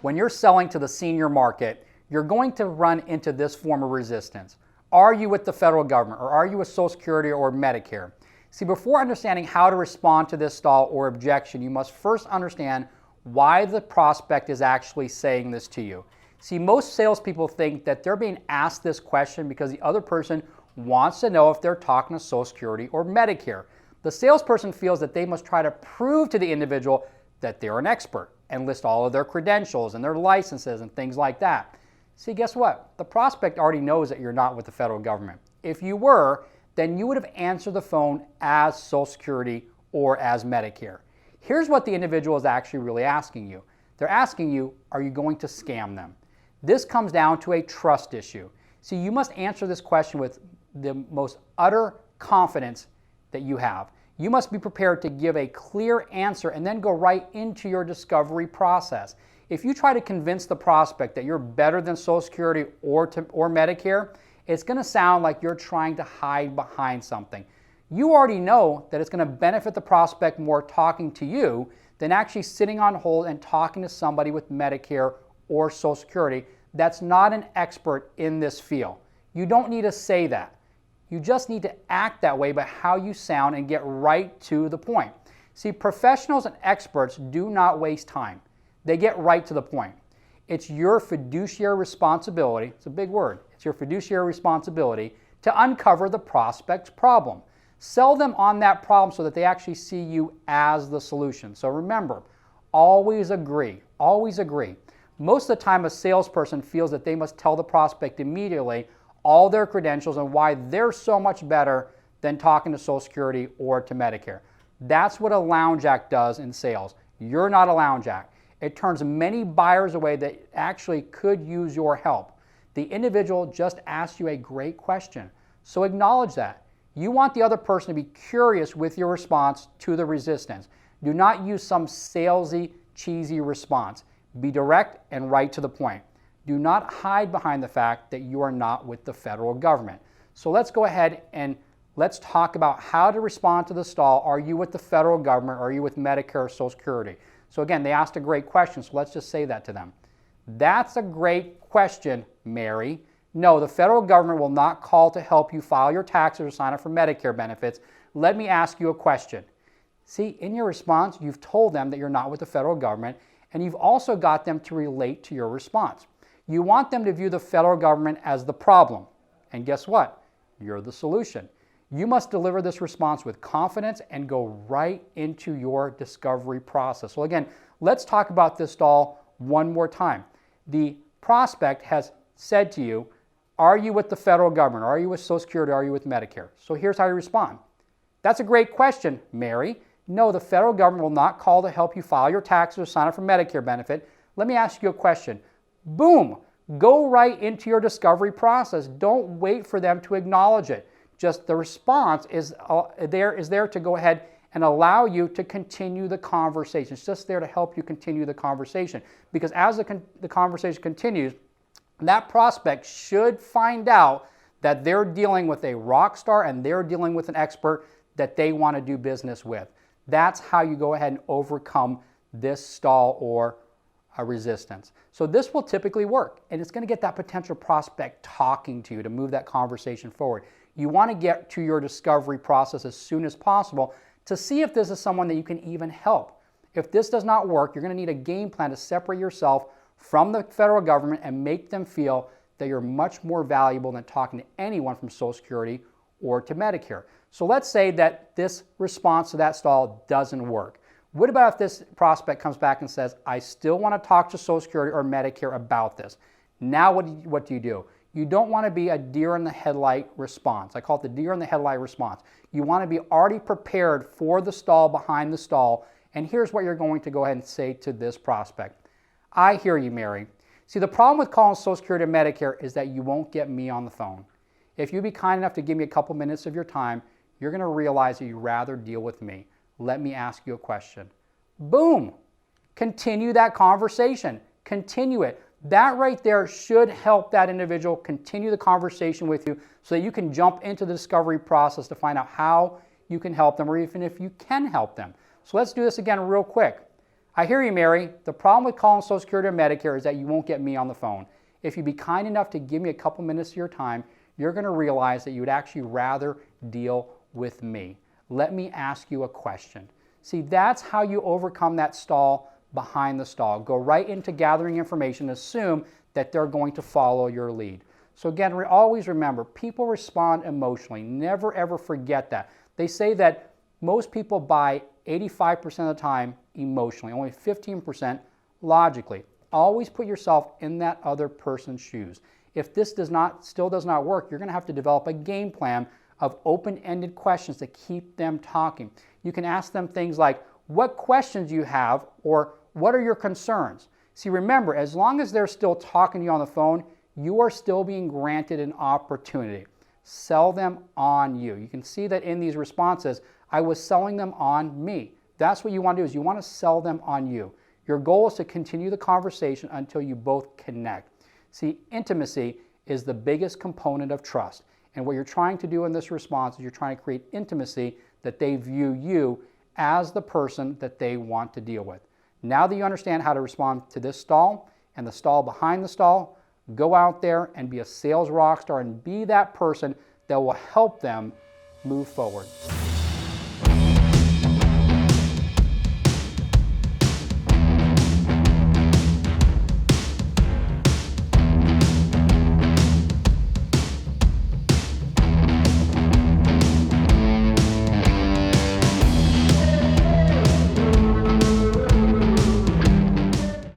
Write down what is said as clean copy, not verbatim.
When you're selling to the senior market, you're going to run into this form of resistance. Are you with the federal government, or are you with Social Security or Medicare? See, before understanding how to respond to this stall or objection, you must first understand why the prospect is actually saying this to you. See, most salespeople think that they're being asked this question because the other person wants to know if they're talking to Social Security or Medicare. The salesperson feels that they must try to prove to the individual that they're an expert and list all of their credentials and their licenses and things like that. See, guess what? The prospect already knows that you're not with the federal government. If you were, then you would have answered the phone as Social Security or as Medicare. Here's what the individual is actually really asking you. They're asking you, are you going to scam them? This comes down to a trust issue. See, you must answer this question with the most utter confidence that you have. You must be prepared to give a clear answer and then go right into your discovery process. If you try to convince the prospect that you're better than Social Security or Medicare, it's going to sound like you're trying to hide behind something. You already know that it's going to benefit the prospect more talking to you than actually sitting on hold and talking to somebody with Medicare or Social Security that's not an expert in this field. You don't need to say that. You just need to act that way by how you sound and get right to the point. See, professionals and experts do not waste time. They get right to the point. It's your fiduciary responsibility, it's a big word, it's your fiduciary responsibility to uncover the prospect's problem. Sell them on that problem so that they actually see you as the solution. So remember, always agree, always agree. Most of the time a salesperson feels that they must tell the prospect immediately all their credentials and why they're so much better than talking to Social Security or to Medicare. That's what a lounge act does in sales. You're not a lounge act. It turns many buyers away that actually could use your help. The individual just asked you a great question, so acknowledge that. You want the other person to be curious with your response to the resistance. Do not use some salesy, cheesy response. Be direct and right to the point. Do not hide behind the fact that you are not with the federal government. So let's go ahead and let's talk about how to respond to the stall. Are you with the federal government, or are you with Medicare or Social Security? So again, they asked a great question, so let's just say that to them. That's a great question, Mary. No, the federal government will not call to help you file your taxes or sign up for Medicare benefits. Let me ask you a question. See, in your response, you've told them that you're not with the federal government, and you've also got them to relate to your response. You want them to view the federal government as the problem. And guess what? You're the solution. You must deliver this response with confidence and go right into your discovery process. So again, let's talk about this stall one more time. The prospect has said to you, are you with the federal government? Are you with Social Security? Are you with Medicare? So here's how you respond. That's a great question, Mary. No, the federal government will not call to help you file your taxes or sign up for Medicare benefit. Let me ask you a question. Boom! Go right into your discovery process. Don't wait for them to acknowledge it. Just the response is there to go ahead and allow you to continue the conversation. It's just there to help you continue the conversation. Because as the conversation continues, that prospect should find out that they're dealing with a rock star and they're dealing with an expert that they want to do business with. That's how you go ahead and overcome this stall or a resistance. So this will typically work, and it's going to get that potential prospect talking to you to move that conversation forward. You want to get to your discovery process as soon as possible to see if this is someone that you can even help. If this does not work, you're going to need a game plan to separate yourself from the federal government and make them feel that you're much more valuable than talking to anyone from Social Security or to Medicare. So let's say that this response to that stall doesn't work. What about if this prospect comes back and says, I still want to talk to Social Security or Medicare about this? Now what do you do? You don't want to be a deer in the headlight response. I call it the deer in the headlight response. You want to be already prepared for the stall behind the stall. And here's what you're going to go ahead and say to this prospect. I hear you, Mary. See, the problem with calling Social Security or Medicare is that you won't get me on the phone. If you'd be kind enough to give me a couple minutes of your time, you're going to realize that you'd rather deal with me. Let me ask you a question. Boom! Continue that conversation. Continue it. That right there should help that individual continue the conversation with you so that you can jump into the discovery process to find out how you can help them or even if you can help them. So let's do this again real quick. I hear you, Mary. The problem with calling Social Security or Medicare is that you won't get me on the phone. If you'd be kind enough to give me a couple minutes of your time, you're going to realize that you would actually rather deal with me. Let me ask you a question. See, that's how you overcome that stall behind the stall. Go right into gathering information, assume that they're going to follow your lead. So again, always remember, people respond emotionally. Never ever forget that. They say that most people buy 85% of the time emotionally, only 15% logically. Always put yourself in that other person's shoes. If this still does not work, you're going to have to develop a game plan of open-ended questions to keep them talking. You can ask them things like, what questions do you have, or what are your concerns? See, remember, as long as they're still talking to you on the phone, you are still being granted an opportunity. Sell them on you. You can see that in these responses, I was selling them on me. That's what you want to do, is you want to sell them on you. Your goal is to continue the conversation until you both connect. See, intimacy is the biggest component of trust. And what you're trying to do in this response is you're trying to create intimacy that they view you as the person that they want to deal with. Now that you understand how to respond to this stall and the stall behind the stall, go out there and be a sales rock star and be that person that will help them move forward.